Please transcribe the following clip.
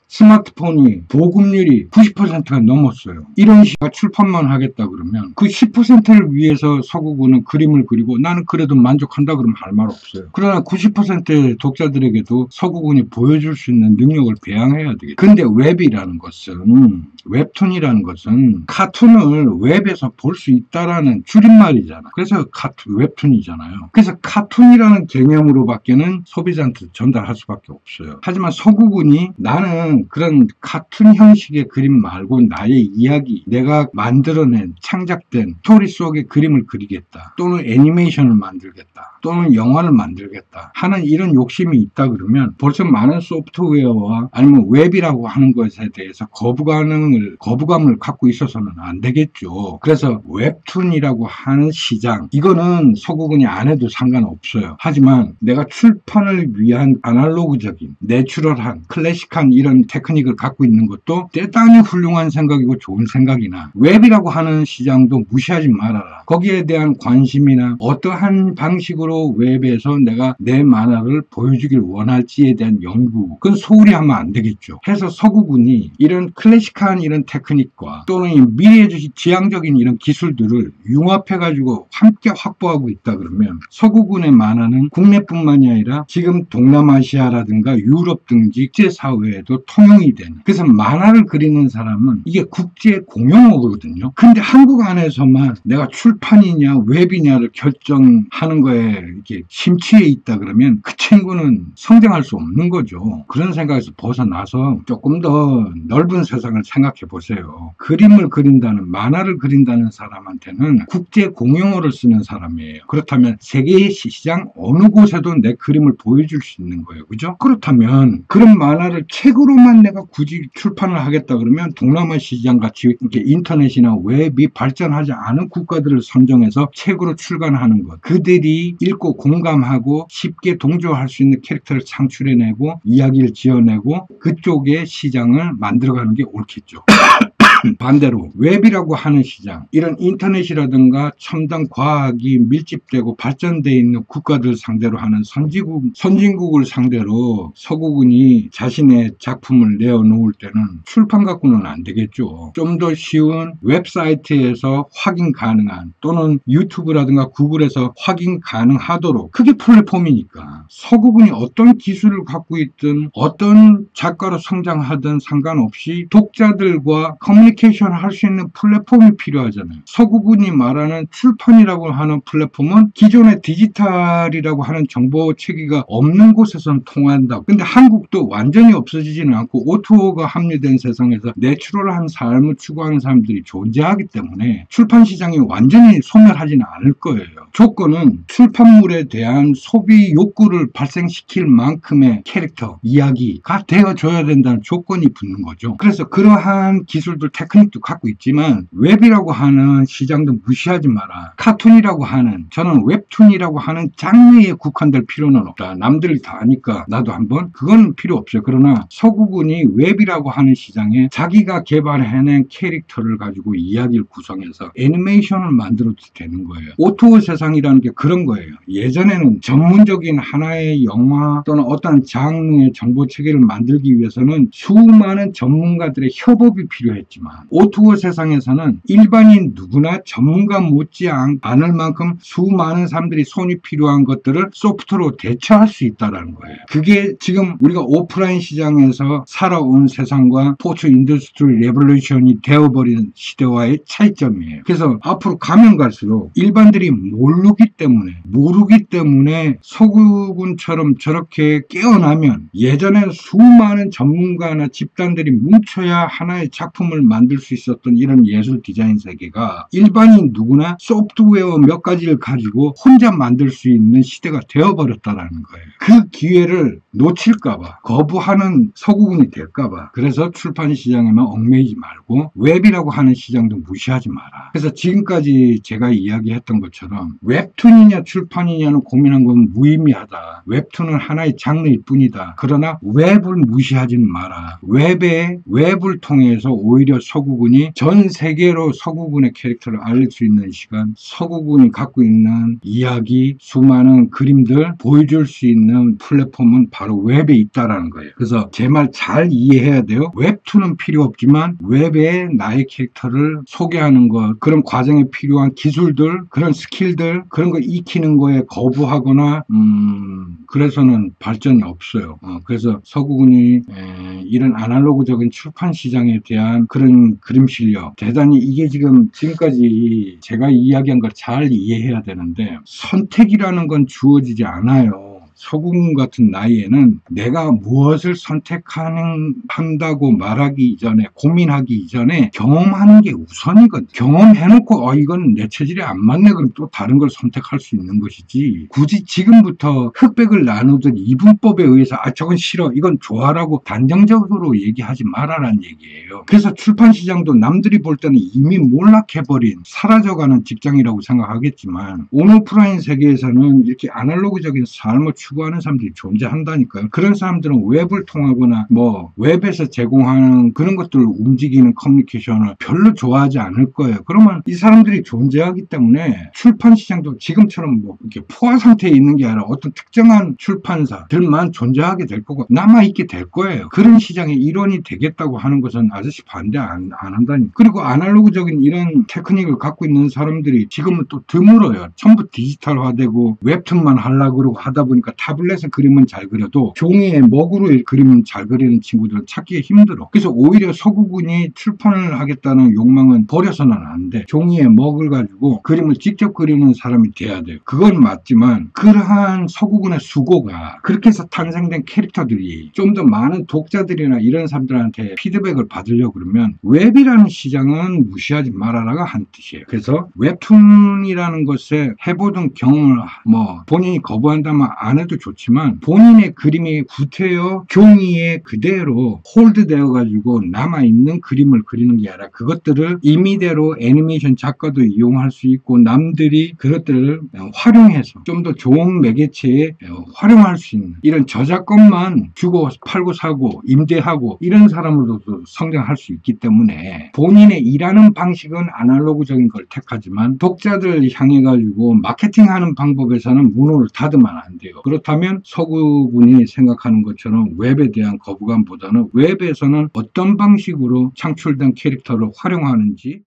스마트폰이 보급률이 90%가 넘었어요. 이런 식으로 출판만 하겠다 그러면 그 10%를 위해서 서구군은 그림을 그리고 나는 그래도 만족한다 그러면 할 말 없어요. 그러나 90%의 독자들에게도 서구군이 보여줄 수 있는 능력을 배양해야 되겠죠. 근데 웹이라는 것은, 웹툰이라는 것은 카툰을 웹에서 볼 수 있다라는 줄임말이잖아. 그래서 웹툰이잖아요. 그래서 카툰이라는 개념으로 밖에는 소비자한테 전달할 수밖에 없어요. 하지만 서구군이 나는 그런 카툰 형식의 그림 말고 나의 이야기, 내가 만들어낸 창작된 스토리 속의 그림을 그리겠다, 또는 애니메이션을 만들겠다, 또는 영화를 만들겠다 하는 이런 욕심이 있다 그러면 벌써 많은 소프트웨어와 아니면 웹이라고 하는 것에 대해서 거부감을 갖고 있어서는 안 되겠죠. 그래서 웹툰이라고 하는 시장, 이거는 서구군이 안 해도 상관없어요. 하지만 내가 출판을 위한 아날로그적인 내추럴한 클래식한 이런 테크닉을 갖고 있는 것도 대단히 훌륭한 생각이고 좋은 생각이나, 웹이라고 하는 시장도 무시하지 말아라. 거기에 대한 관심이나 어떠한 방식으로 웹에서 내가 내 만화를 보여주길 원할지에 대한 연구, 그건 소홀히 하면 안 되겠죠. 해서 서구군이 이런 클래식한 이런 테크닉과 또는 미래지향적인 이런 기술들을 융합해가지고 함께 확보하고 있다 그러면 서구군의 만화는 국내뿐만이 아니라 지금 동남아시아라든가 유럽 등지 국제사회에도 통용이 되는, 그래서 만화를 그리는 사람은 이게 국제 공용어거든요. 근데 한국 안에서만 내가 출판이냐 웹이냐를 결정하는 거에 이렇게 심취해 있다 그러면 그 친구는 성장할 수 없는 거죠. 그런 생각에서 벗어나서 조금 더 넓은 세상을 생각해 보세요. 그림을 그린다는, 만화를 그린다는 사람한테는 국제 공용어를 쓰는 사람이에요. 그렇다면 세계의 시장 어느 곳에도 내 그림을 보여줄 수 있는 거예요. 그죠? 그렇다면 그런 만화를 책으로만 내가 굳이 출판을 하겠다 그러면 동남아 시장 같이 이렇게 인터넷이나 웹이 발전하지 않은 국가들을 선정해서 책으로 출간하는 것, 그들이 읽고 공감하고 쉽게 동조할 수 있는 캐릭터를 창출해내고 이야기를 지어내고 그쪽의 시장을 만들어가는 게 옳겠죠. 반대로 웹이라고 하는 시장, 이런 인터넷이라든가 첨단 과학이 밀집되고 발전되어 있는 국가들 상대로 하는 선진국을 상대로 서구군이 자신의 작품을 내어놓을 때는 출판 갖고는 안 되겠죠. 좀 더 쉬운 웹사이트에서 확인 가능한, 또는 유튜브라든가 구글에서 확인 가능하도록, 그게 플랫폼이니까 서구군이 어떤 기술을 갖고 있든 어떤 작가로 성장하든 상관없이 독자들과 커뮤니케이션을 할 수 있는 플랫폼이 필요하잖아요. 서구군이 말하는 출판이라고 하는 플랫폼은 기존의 디지털이라고 하는 정보 체계가 없는 곳에서는 통한다. 근데 한국도 완전히 없어지지는 않고 O2O가 합류된 세상에서 내추럴한 삶을 추구하는 사람들이 존재하기 때문에 출판 시장이 완전히 소멸하지는 않을 거예요. 조건은 출판물에 대한 소비 욕구를 발생시킬 만큼의 캐릭터, 이야기가 되어줘야 된다는 조건이 붙는 거죠. 그래서 그러한 기술들, 테크닉도 갖고 있지만 웹이라고 하는 시장도 무시하지 마라. 카툰이라고 하는, 저는 웹툰이라고 하는 장르에 국한될 필요는 없다. 남들이 다 아니까 나도 한번, 그건 필요 없어요. 그러나 서구군이 웹이라고 하는 시장에 자기가 개발해낸 캐릭터를 가지고 이야기를 구성해서 애니메이션을 만들어도 되는 거예요. O2O 세상이라는 게 그런 거예요. 예전에는 전문적인 하나의 영화 또는 어떤 장르의 정보 체계를 만들기 위해서는 수많은 전문가들의 협업이 필요했지만 O2O 세상에서는 일반인 누구나 전문가 못지 않을 만큼 수많은 사람들이 손이 필요한 것들을 소프트로 대처할 수 있다는 거예요. 그게 지금 우리가 오프라인 시장에서 살아온 세상과 포스트 인더스트리 레볼루션이 되어버린 시대와의 차이점이에요. 그래서 앞으로 가면 갈수록 일반들이 모르기 때문에 서구군처럼 저렇게 깨어나면 예전에 수많은 전문가나 집단들이 뭉쳐야 하나의 작품을 만들 수 있었던 이런 예술 디자인 세계가 일반인 누구나 소프트웨어 몇 가지를 가지고 혼자 만들 수 있는 시대가 되어버렸다는 거예요. 그 기회를 놓칠까봐, 거부하는 서구군이 될까봐, 그래서 출판 시장에만 얽매이지 말고 웹이라고 하는 시장도 무시하지 마라. 그래서 지금까지 제가 이야기했던 것처럼 웹툰이냐 출판이냐는 고민한 건 무의미하다. 웹툰은 하나의 장르일 뿐이다. 그러나 웹을 무시하지는 마라. 웹을 통해서 오히려 서구군이 전 세계로 서구군의 캐릭터를 알릴 수 있는 시간, 서구군이 갖고 있는 이야기, 수많은 그림들 보여줄 수 있는 플랫폼은 바로 웹에 있다라는 거예요. 그래서 제 말 잘 이해해야 돼요. 웹툰은 필요 없지만 웹에 나의 캐릭터를 소개하는 것, 그런 과정에 필요한 기술들, 그런 스킬들, 그런 거 익히는 거에 거부하거나 그래서는 발전이 없어요. 그래서 서구군이 이런 아날로그적인 출판 시장에 대한 그런 그림 실력, 대단히 이게 지금까지 제가 이야기한 걸 잘 이해해야 되는데, 선택이라는 건 주어지지 않아요. 서구군 같은 나이에는 내가 무엇을 선택한다고 말하기 이전에, 고민하기 이전에 경험하는 게 우선이거든. 경험해놓고 이건 내 체질에 안 맞네, 그럼 또 다른 걸 선택할 수 있는 것이지, 굳이 지금부터 흑백을 나누듯 이분법에 의해서 저건 싫어, 이건 좋아라고 단정적으로 얘기하지 말아라는 얘기예요. 그래서 출판 시장도 남들이 볼 때는 이미 몰락해버린, 사라져가는 직장이라고 생각하겠지만 온오프라인 세계에서는 이렇게 아날로그적인 삶을 추구하는 사람들이 존재한다니까요. 그런 사람들은 웹을 통하거나 웹에서 제공하는 그런 것들을 움직이는 커뮤니케이션을 별로 좋아하지 않을 거예요. 그러면 이 사람들이 존재하기 때문에 출판 시장도 지금처럼 이렇게 포화 상태에 있는 게 아니라 어떤 특정한 출판사들만 존재하게 될 거고 남아있게 될 거예요. 그런 시장의 일원이 되겠다고 하는 것은 아저씨 반대 안 한다니. 그리고 아날로그적인 이런 테크닉을 갖고 있는 사람들이 지금은 또 드물어요. 전부 디지털화되고 웹툰만 하려고 그러고 하다 보니까 타블렛에 그림은 잘 그려도 종이에 먹으로 그림은 잘 그리는 친구들은 찾기 힘들어. 그래서 오히려 서구군이 출판을 하겠다는 욕망은 버려서는 안 돼. 종이에 먹을 가지고 그림을 직접 그리는 사람이 돼야 돼요. 그건 맞지만 그러한 서구군의 수고가 그렇게 해서 탄생된 캐릭터들이 좀 더 많은 독자들이나 이런 사람들한테 피드백을 받으려고 그러면 웹이라는 시장은 무시하지 말아라가 한 뜻이에요. 그래서 웹툰이라는 것에 해보던 경험을 본인이 거부한다면 안 해도 좋지만 본인의 그림이 구태여 종이에 그대로 홀드되어 가지고 남아있는 그림을 그리는 게 아니라 그것들을 임의대로 애니메이션 작가도 이용할 수 있고 남들이 그것들을 활용해서 좀 더 좋은 매개체에 활용할 수 있는 이런 저작권만 주고 팔고 사고 임대하고 이런 사람으로도 성장할 수 있기 때문에 본인의 일하는 방식은 아날로그적인 걸 택하지만 독자들 향해 가지고 마케팅하는 방법에서는 문을 닫으면 안 돼요. 그렇다면 서구군이 생각하는 것처럼 웹에 대한 거부감보다는 웹에서는 어떤 방식으로 창출된 캐릭터를 활용하는지